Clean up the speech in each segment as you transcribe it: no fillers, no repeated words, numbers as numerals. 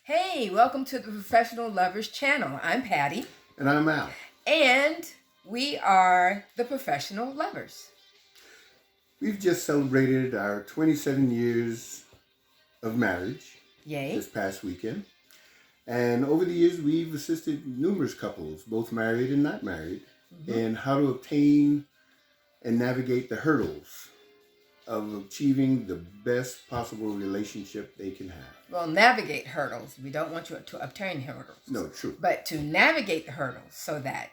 Hey, welcome to the Professional Lovers channel. I'm Patti. And I'm Al. And we are the Professional Lovers. We've just celebrated our 27 years of marriage. Yay. This past weekend. And over the years, we've assisted numerous couples, both married and not married, in how to obtain and navigate the hurdles of achieving the best possible relationship they can have. Well, navigate hurdles. We don't want you to obtain hurdles. No, true. But to navigate the hurdles so that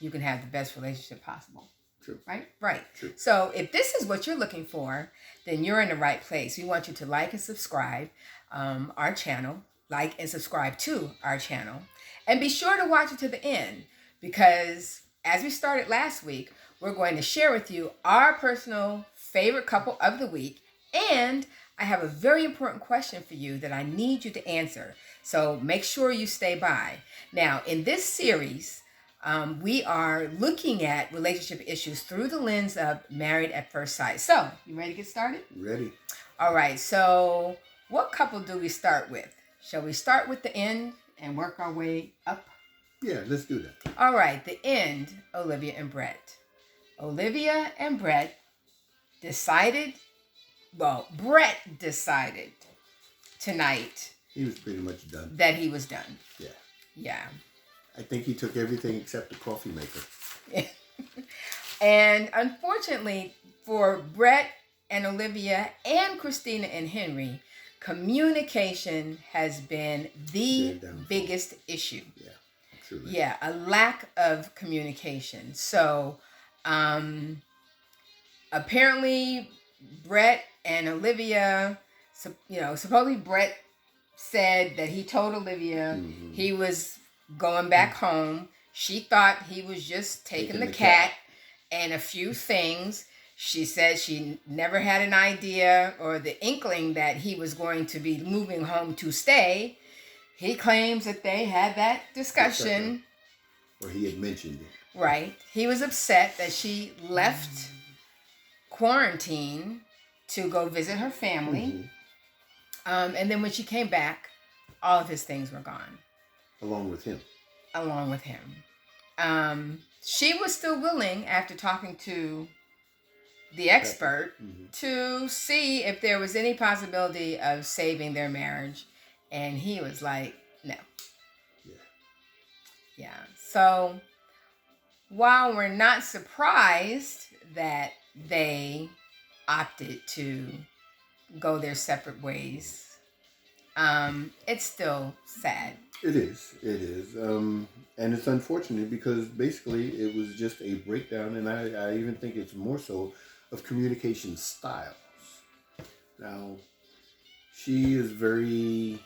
you can have the best relationship possible. True. Right? Right. True. So if this is what you're looking for, then you're in the right place. We want you to like and subscribe our channel. Like and subscribe to our channel. And be sure to watch it to the end, because as we started last week, we're going to share with you our personal favorite couple of the week. And I have a very important question for you that I need you to answer. So make sure you stay by. Now, in this series, we are looking at relationship issues through the lens of Married at First Sight. So, you ready to get started? Ready. All right. So, what couple do we start with? Shall we start with the end and work our way up? Yeah, let's do that. All right, the end, Olivia and Brett. Olivia and Brett decided, Brett decided tonight. He was pretty much done. That he was done. Yeah. Yeah. I think he took everything except the coffee maker. And unfortunately for Brett and Olivia and Christina and Henry, communication has been the biggest issue. Yeah, truly. Yeah, a lack of communication. So, apparently, Brett and Olivia, supposedly Brett said that he told Olivia he was going back home. She thought he was just taking the cat and a few things. She said she never had an idea or the inkling that he was going to be moving home to stay. He claims that they had that discussion. Or he had mentioned it. Right. He was upset that she left quarantine to go visit her family. And then when she came back, all of his things were gone. Along with him. She was still willing, after talking to the expert, to see if there was any possibility of saving their marriage. And he was like, no. Yeah. So while we're not surprised that they opted to go their separate ways, it's still sad. It is. And it's unfortunate because basically it was just a breakdown, and I even think it's more so of communication styles. Now, she is very...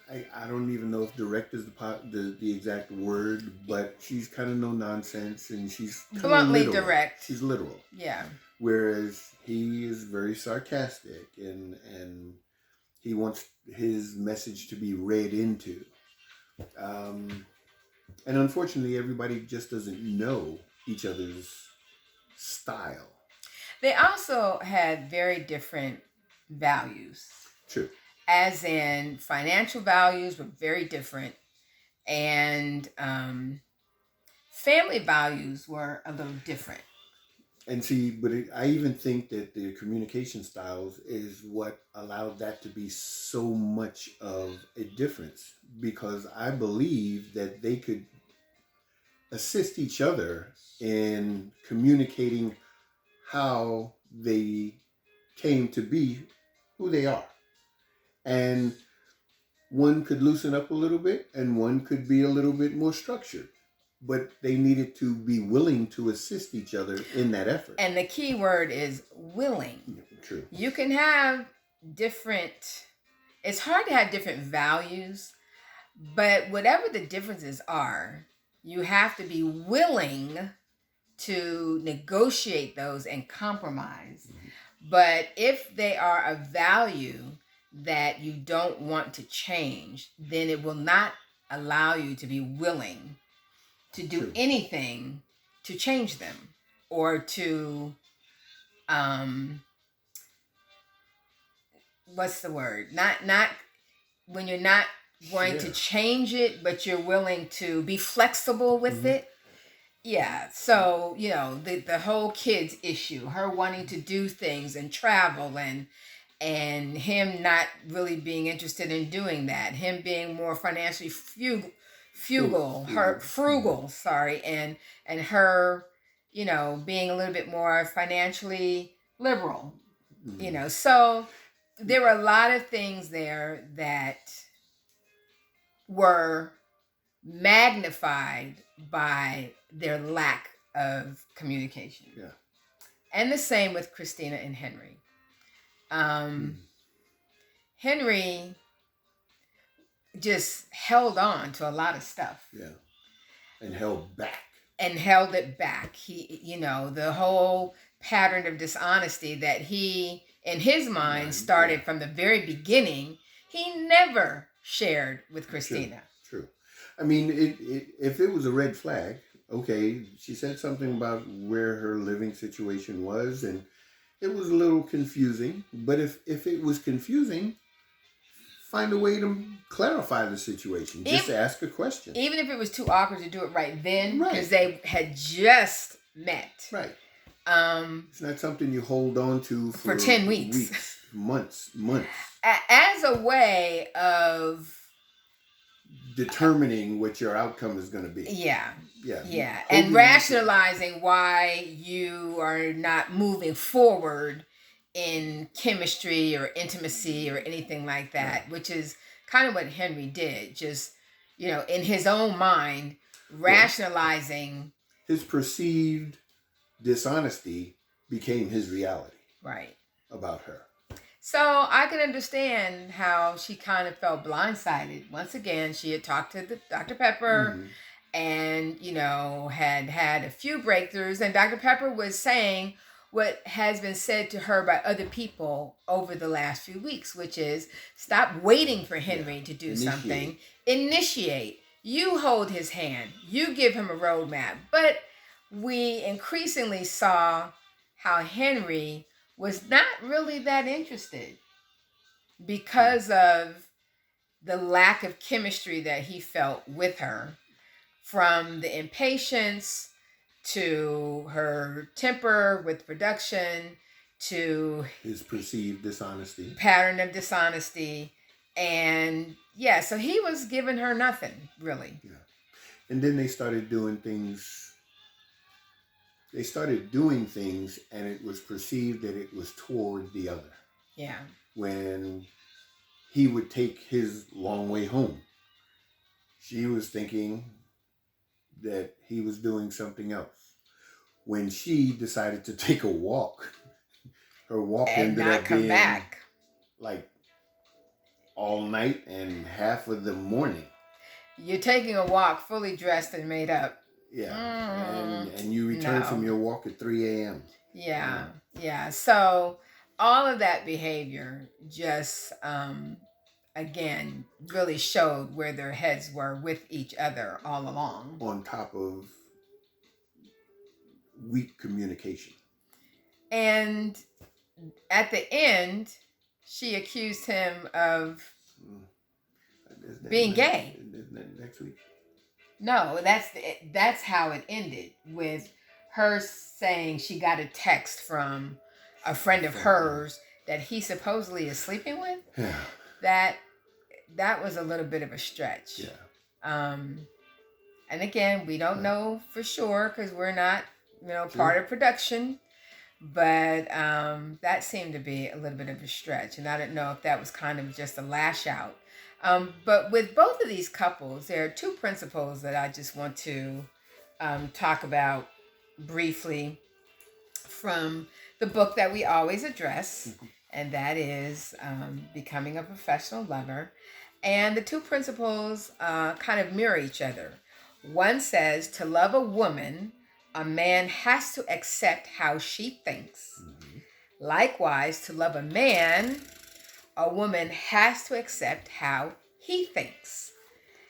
I don't even know if direct is the exact word, but she's kind of no nonsense, and she's bluntly direct. She's literal. Yeah. Whereas he is very sarcastic, and he wants his message to be read into. And unfortunately, everybody just doesn't know each other's style. They also had very different values. True. As in, financial values were very different, and family values were a little different. And see, but I even think that the communication styles is what allowed that to be so much of a difference, because I believe that they could assist each other in communicating how they came to be who they are. And one could loosen up a little bit, and one could be a little bit more structured. But they needed to be willing to assist each other in that effort. And the key word is willing. True. You can have it's hard to have different values, but whatever the differences are, you have to be willing to negotiate those and compromise. But if they are a value that you don't want to change, then it will not allow you to be willing to do anything to change them or to what's the word? Not when you're not going to change it, but you're willing to be flexible with it. Yeah. So, the whole kids issue, her wanting to do things and travel, and him not really being interested in doing that, him being more financially frugal, sorry, and her, being a little bit more financially liberal, so there were a lot of things there that were magnified by their lack of communication. Yeah. And the same with Christina and Henry. Henry just held on to a lot of stuff. Yeah. And held back. And held it back. He, the whole pattern of dishonesty that he, in his mind, started from the very beginning, he never shared with Christina. True. I mean, if it was a red flag, okay, she said something about where her living situation was, and it was a little confusing. But if it was confusing, find a way to clarify the situation. Just ask a question. Even if it was too awkward to do it right then, because they had just met. Right. It's not something you hold on to for 10 weeks. Months. As a way of determining what your outcome is going to be. Yeah. And rationalizing why you are not moving forward in chemistry or intimacy or anything like that, which is kind of what Henry did. Just, in his own mind, rationalizing. His perceived dishonesty became his reality. Right. About her. So I can understand how she kind of felt blindsided. Once again, she had talked to Dr. Pepper and, had a few breakthroughs. And Dr. Pepper was saying what has been said to her by other people over the last few weeks, which is stop waiting for Henry to do something. Initiate. You hold his hand. You give him a roadmap. But we increasingly saw how Henry was not really that interested because of the lack of chemistry that he felt with her, from the impatience to her temper with production to his perceived dishonesty, pattern of dishonesty. And so he was giving her nothing really. Yeah. And then they started doing things. And it was perceived that it was toward the other. Yeah. When he would take his long way home, she was thinking that he was doing something else. When she decided to take a walk, her walk ended up being back like all night and half of the morning. You're taking a walk fully dressed and made up. Yeah. And you return from your walk at 3 a.m. Yeah. So all of that behavior just, again, really showed where their heads were with each other all along. On top of weak communication. And at the end, she accused him of being gay. Next week. No, that's how it ended, with her saying she got a text from a friend of hers that he supposedly is sleeping with. Yeah. That was a little bit of a stretch. Yeah. And again, we don't know for sure because we're not, part of production. But that seemed to be a little bit of a stretch, and I don't know if that was kind of just a lash out. But with both of these couples, there are two principles that I just want to talk about briefly from the book that we always address, and that is Becoming a Professional Lover. And the two principles kind of mirror each other. One says to love a woman, a man has to accept how she thinks. Mm-hmm. Likewise, to love a man, a woman has to accept how he thinks.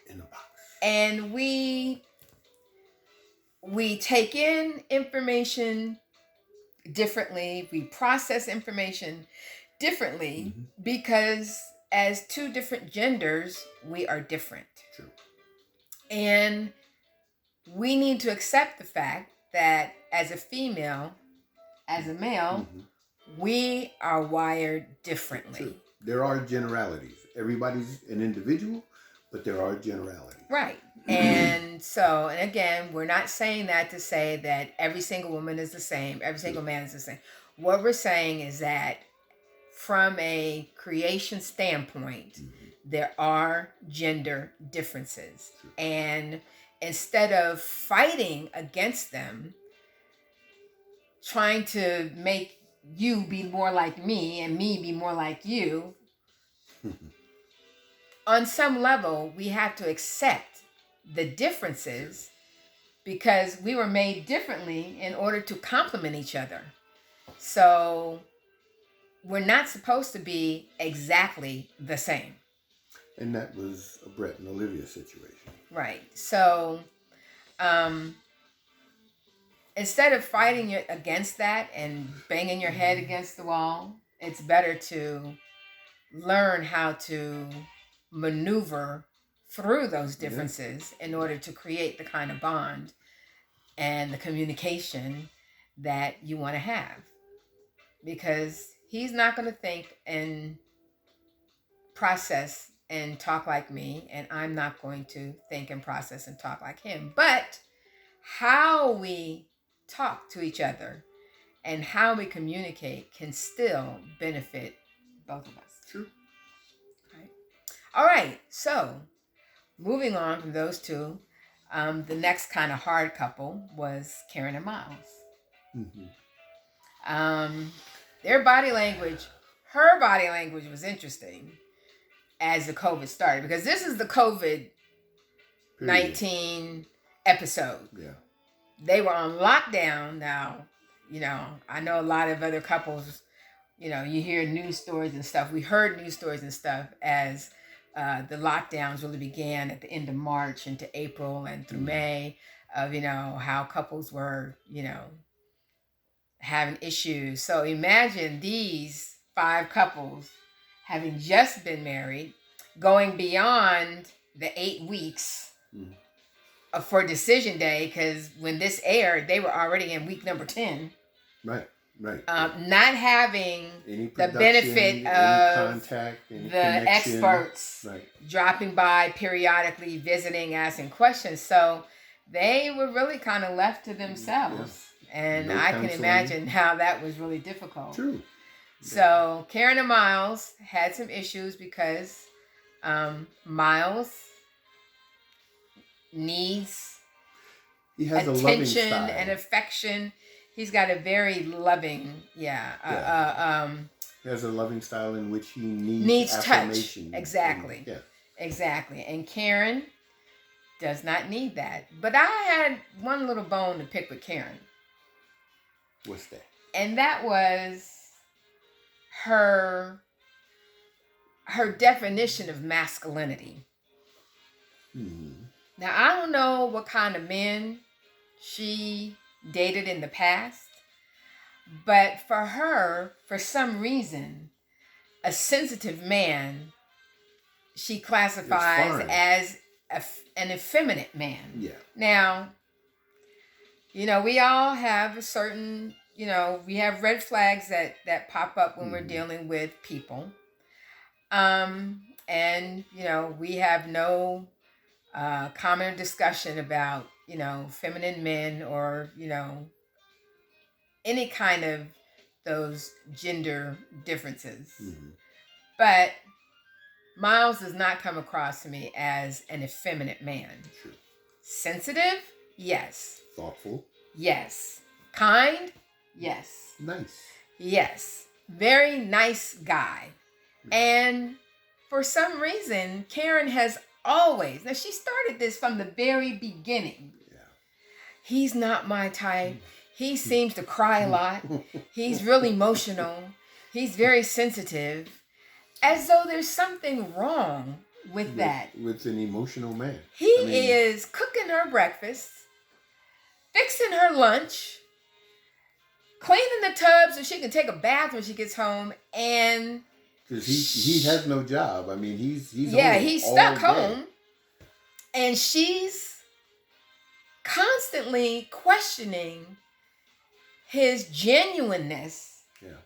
In a box. And we take in information differently. We process information differently Mhm. because as two different genders, we are different. True. And we need to accept the fact that as a female, as a male, Mhm. we are wired differently. True. There are generalities. Everybody's an individual, but there are generalities. Right. And so, and again, we're not saying that to say that every single woman is the same, every single man is the same. What we're saying is that from a creation standpoint, there are gender differences. And instead of fighting against them, trying to make you be more like me and me be more like you, on some level, we have to accept the differences because we were made differently in order to complement each other. So we're not supposed to be exactly the same. And that was a Brett and Olivia situation. Right. So instead of fighting against that and banging your head against the wall, it's better to learn how to maneuver through those differences in order to create the kind of bond and the communication that you want to have. Because he's not going to think and process and talk like me, and I'm not going to think and process and talk like him. But how we talk to each other and how we communicate can still benefit both of us. True. Right. All right. So moving on from those two, the next kind of hard couple was Karen and Miles. Mm-hmm. Their body language, her body language was interesting as the COVID started, because this is the COVID-19 episode. Yeah. They were on lockdown now. I know a lot of other couples, you hear news stories and stuff. We heard news stories and stuff as the lockdowns really began at the end of March into April and through May of, how couples were, having issues. So imagine these 5 couples having just been married, going beyond the 8 weeks for decision day, because when this aired, they were already in week number 10. Right. Not having the benefit of contact, the connection. experts dropping by periodically, visiting, asking questions. So they were really kind of left to themselves. And I can imagine how that was really difficult. True. So Karen and Miles had some issues because Miles needs attention and affection. He's got a very loving, he has a loving style in which he needs affirmation. Touch. Exactly. Exactly. And Karen does not need that. But I had one little bone to pick with Karen. What's that? And that was her definition of masculinity. Now, I don't know what kind of men she dated in the past, but for her, for some reason, a sensitive man, she classifies as an effeminate man. Yeah. Now, we all have a certain, we have red flags that pop up when we're dealing with people. And, we have no common discussion about, feminine men or, any kind of those gender differences. But Miles does not come across to me as an effeminate man. True. Sensitive? Yes. Thoughtful? Yes. Kind? Yes. Nice? Yes. Very nice guy. And for some reason, Karen has always, now she started this from the very beginning. Yeah. He's not my type. He seems to cry a lot. He's really emotional. He's very sensitive. As though there's something wrong with that. With an emotional man. He is cooking her breakfast, fixing her lunch, cleaning the tub so she can take a bath when she gets home, and because he has no job. I mean, he's yeah, home he's all stuck day. home, and she's constantly questioning his genuineness Yeah.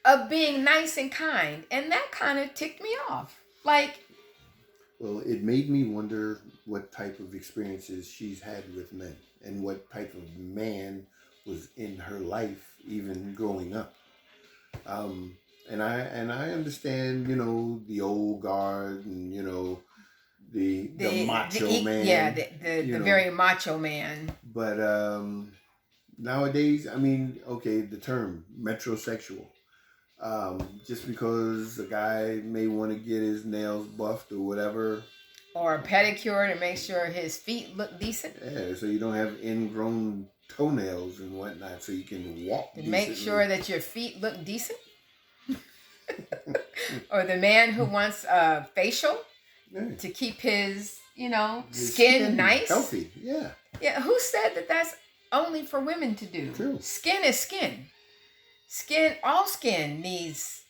of being nice and kind, and that kind of ticked me off. Like, Well, it made me wonder what type of experiences she's had with men and what type of man was in her life even growing up. And I understand, the old guard and the macho man. Yeah, the very macho man. But nowadays, I mean, okay, the term metrosexual. Just because a guy may want to get his nails buffed or whatever. Or a pedicure to make sure his feet look decent. Yeah, so you don't have ingrown toenails and whatnot, so you can walk To decently. make sure that your feet look decent. Or the man who wants a facial to keep his skin nice. Healthy, yeah. Yeah, who said that that's only for women to do? True. Skin is skin. All skin needs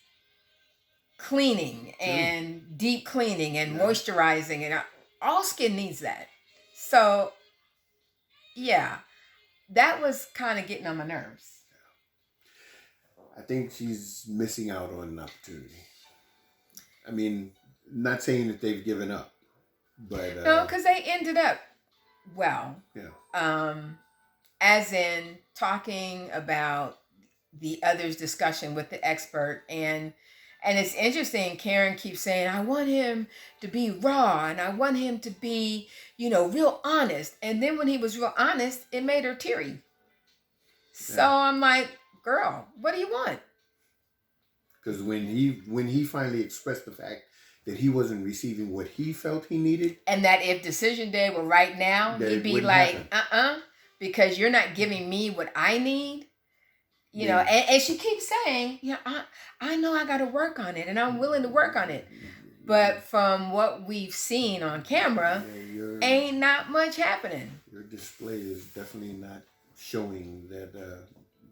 cleaning and deep cleaning and moisturizing, and all skin needs that. So, yeah, that was kind of getting on my nerves. I think she's missing out on an opportunity. I mean, not saying that they've given up, but no, because they ended up well. Yeah. As in talking about the other's discussion with the expert, and it's interesting. Karen keeps saying, I want him to be raw and I want him to be, real honest. And then when he was real honest, it made her teary. So I'm like, girl, what do you want? Because when he finally expressed the fact that he wasn't receiving what he felt he needed, and that if decision day were right now, he'd be like, because you're not giving me what I need. And she keeps saying, I know I got to work on it and I'm willing to work on it. But from what we've seen on camera, ain't not much happening. Your display is definitely not showing that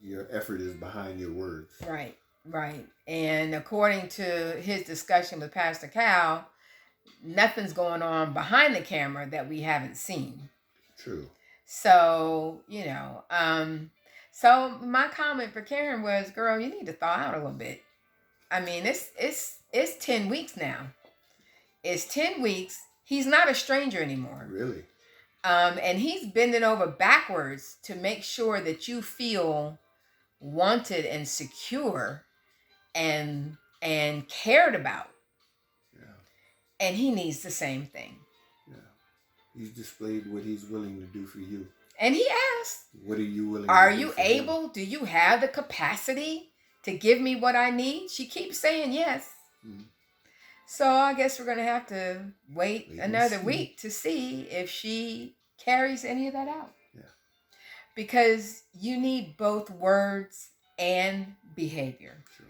your effort is behind your words. Right. And according to his discussion with Pastor Cal, nothing's going on behind the camera that we haven't seen. True. So, so my comment for Karen was, girl, you need to thaw out a little bit. I mean, it's 10 weeks now. It's 10 weeks. He's not a stranger anymore. Really? And he's bending over backwards to make sure that you feel wanted and secure and cared about. Yeah. And he needs the same thing. Yeah. He's displayed what he's willing to do for you. And he asked, what are you willing are to do you for able? him? Do you have the capacity to give me what I need? She keeps saying yes. Mm-hmm. So I guess we're going to have to wait another week to see if she carries any of that out. Yeah. Because you need both words and behavior. Sure.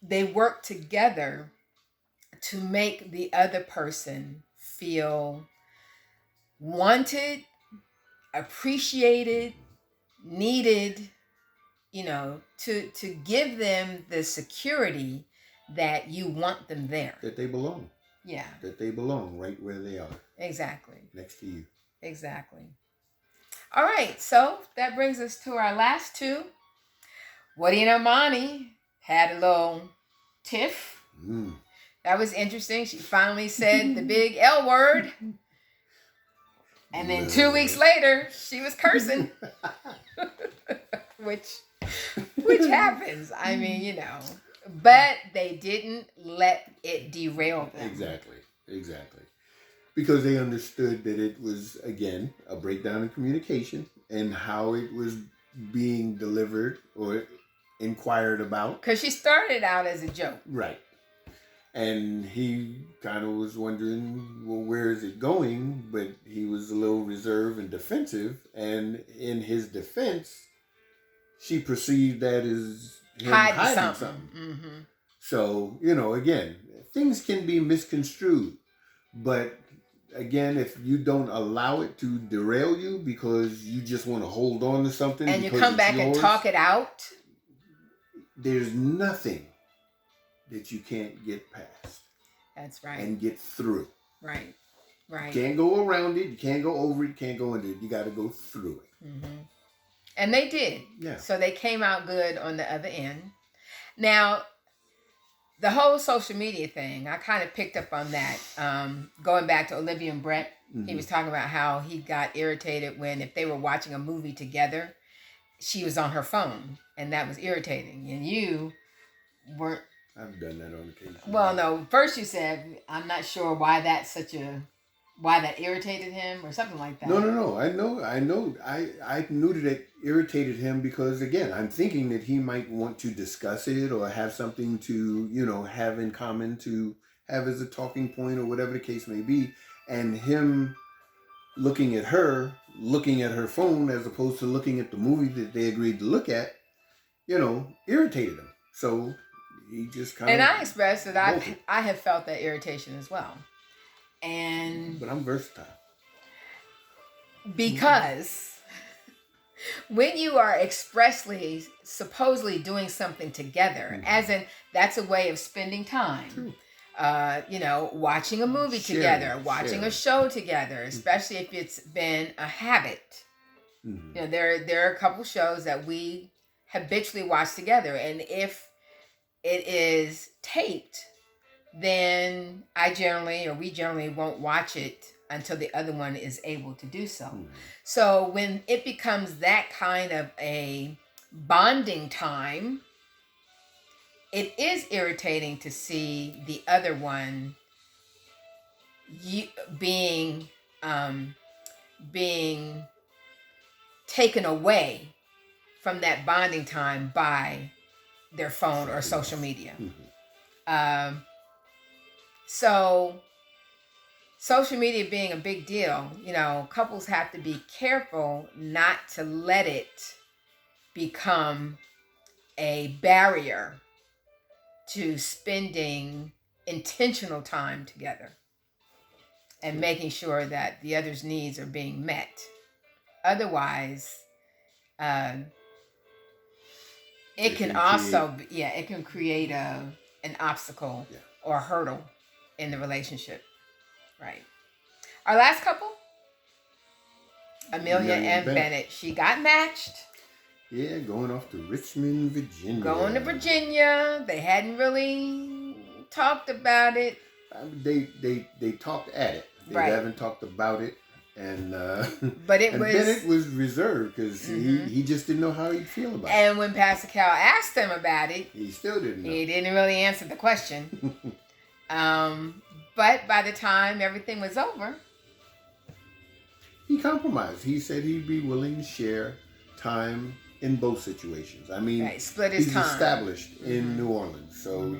They work together to make the other person feel wanted, appreciated, needed, to give them the security that you want them there. That they belong. Yeah. That they belong right where they are. Exactly. Next to you. Exactly. All right. So that brings us to our last two. Woody and Amani had a little tiff. That was interesting. She finally said the big L word. And then 2 weeks later, she was cursing. which happens. I mean, But they didn't let it derail them. Exactly. Because they understood that it was, again, a breakdown in communication and how it was being delivered or inquired about. Because she started out as a joke. Right. And he kind of was wondering, well, where is it going? But he was a little reserved and defensive. And in his defense, she perceived that as him hiding something. Mm-hmm. So, again, things can be misconstrued. But again, if you don't allow it to derail you because you just want to hold on to something and you because come it's back yours, and talk it out, there's nothing that you can't get past. That's right. And get through. Right. Right. You can't go around it. You can't go over it. You can't go into it. You got to go through it. Mm-hmm. And they did. Yeah. So they came out good on the other end. Now, the whole social media thing, I kind of picked up on that. Going back to Olivia and Brett, he was talking about how he got irritated when, if they were watching a movie together, she was on her phone, and that was irritating. And you weren't. I've done that on occasion. Well, no. First you said, I'm not sure why that irritated him or something like that. No. I know. I knew that it irritated him because, again, I'm thinking that he might want to discuss it or have something to, have in common, to have as a talking point or whatever the case may be. And him looking at her phone as opposed to looking at the movie that they agreed to look at, irritated him. So he just kind of... And I expressed that I have felt that irritation as well. But I'm versatile. Because when you are expressly, supposedly doing something together, as in that's a way of spending time. True. Watching a movie together, watching a show together, especially if it's been a habit. Mm-hmm. There are a couple shows that we habitually watch together, and if it is taped, then we generally won't watch it until the other one is able to do so. Mm-hmm. So when it becomes that kind of a bonding time, it is irritating to see the other one being taken away from that bonding time by their phone or social media. Mm-hmm. So social media being a big deal, couples have to be careful not to let it become a barrier to spending intentional time together and making sure that the other's needs are being met. Otherwise, it can create an obstacle or a hurdle in the relationship. Right. Our last couple, Amelia and Bennett. She got matched. Yeah, going off to Richmond, Virginia. Going to Virginia. They hadn't really talked about it. They talked at it. They haven't talked about it. And Bennett was reserved because he just didn't know how he'd feel about it. And when Pastor Cal asked him about it, he still didn't know. He didn't really answer the question. But by the time everything was over, he compromised. He said he'd be willing to share time in both situations. I mean, split his time. He's established in New Orleans, so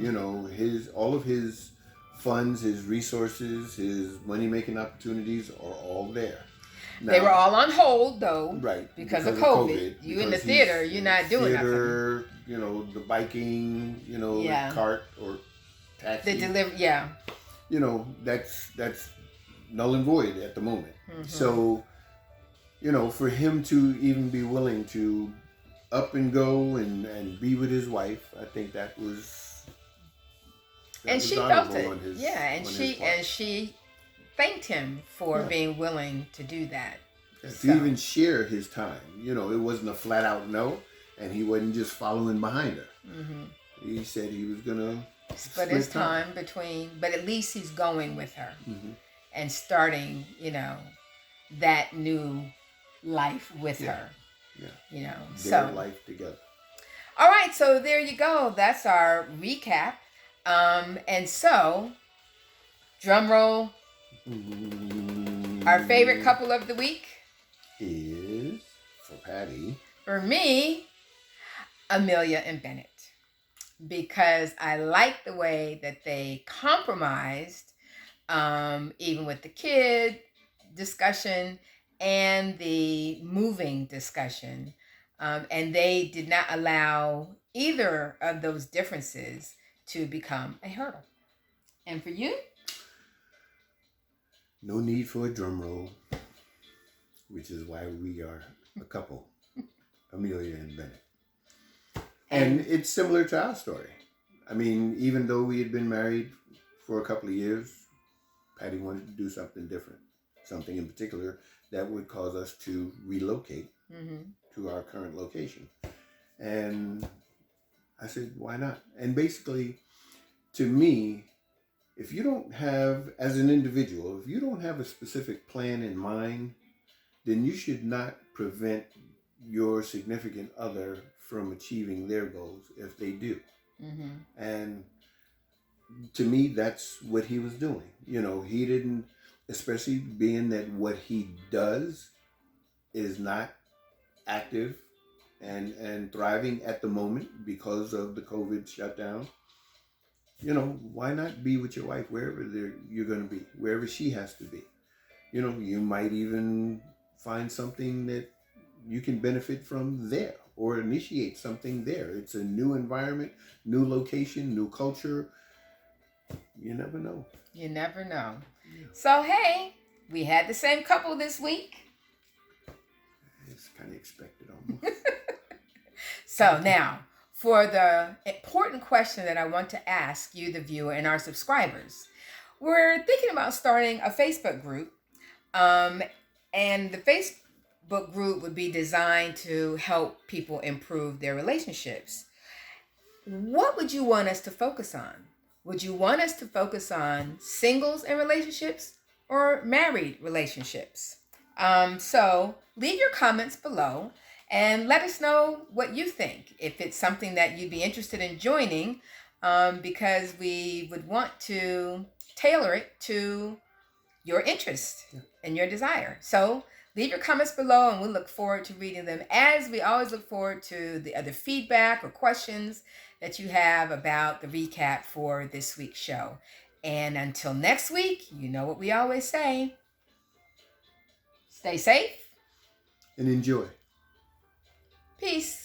all of his funds, his resources, his money-making opportunities are all there. Now, they were all on hold, though, right? Because of COVID. You in the theater, you're not doing nothing. The biking, the cart or taxi. The delivery, that's null and void at the moment. Mm-hmm. So, for him to even be willing to up and go and be with his wife, I think that was. And she felt it. And she thanked him for being willing to do that. To even share his time. It wasn't a flat out no, and he wasn't just following behind her. Mm-hmm. He said he was going to split his time between, but at least he's going with her and starting, that new life with her. Yeah. Their life together. All right, so there you go. That's our recap. And so, drum roll. Our favorite couple of the week is, for Patti, for me, Amelia and Bennett. Because I like the way that they compromised, even with the kid discussion and the moving discussion. And they did not allow either of those differences to become a hurdle. And for you? No need for a drum roll, which is why we are a couple, Amelia and Bennett. And it's similar to our story. I mean, even though we had been married for a couple of years, Patti wanted to do something different, something in particular that would cause us to relocate to our current location. And I said, why not? And basically, to me, if you don't have, as an individual, if you don't have a specific plan in mind, then you should not prevent your significant other from achieving their goals if they do. And to me, that's what he was doing. You know, he didn't, especially being that what he does is not active and thriving at the moment because of the COVID shutdown. You know, why not be with your wife wherever you're going to be, wherever she has to be? You know, you might even find something that you can benefit from there or initiate something there. It's a new environment, new location, new culture. You never know. You never know. Yeah. So, hey, we had the same couple this week. It's kind of expected almost. So now, for the important question that I want to ask you, the viewer, and our subscribers, we're thinking about starting a Facebook group. And the Facebook group would be designed to help people improve their relationships. What would you want us to focus on? Would you want us to focus on singles and relationships or married relationships? So leave your comments below and let us know what you think. If it's something that you'd be interested in joining, because we would want to tailor it to your interest and your desire. So leave your comments below and we'll look forward to reading them, as we always look forward to the other feedback or questions that you have about the recap for this week's show. And until next week, you know what we always say. Stay safe. And enjoy. Peace.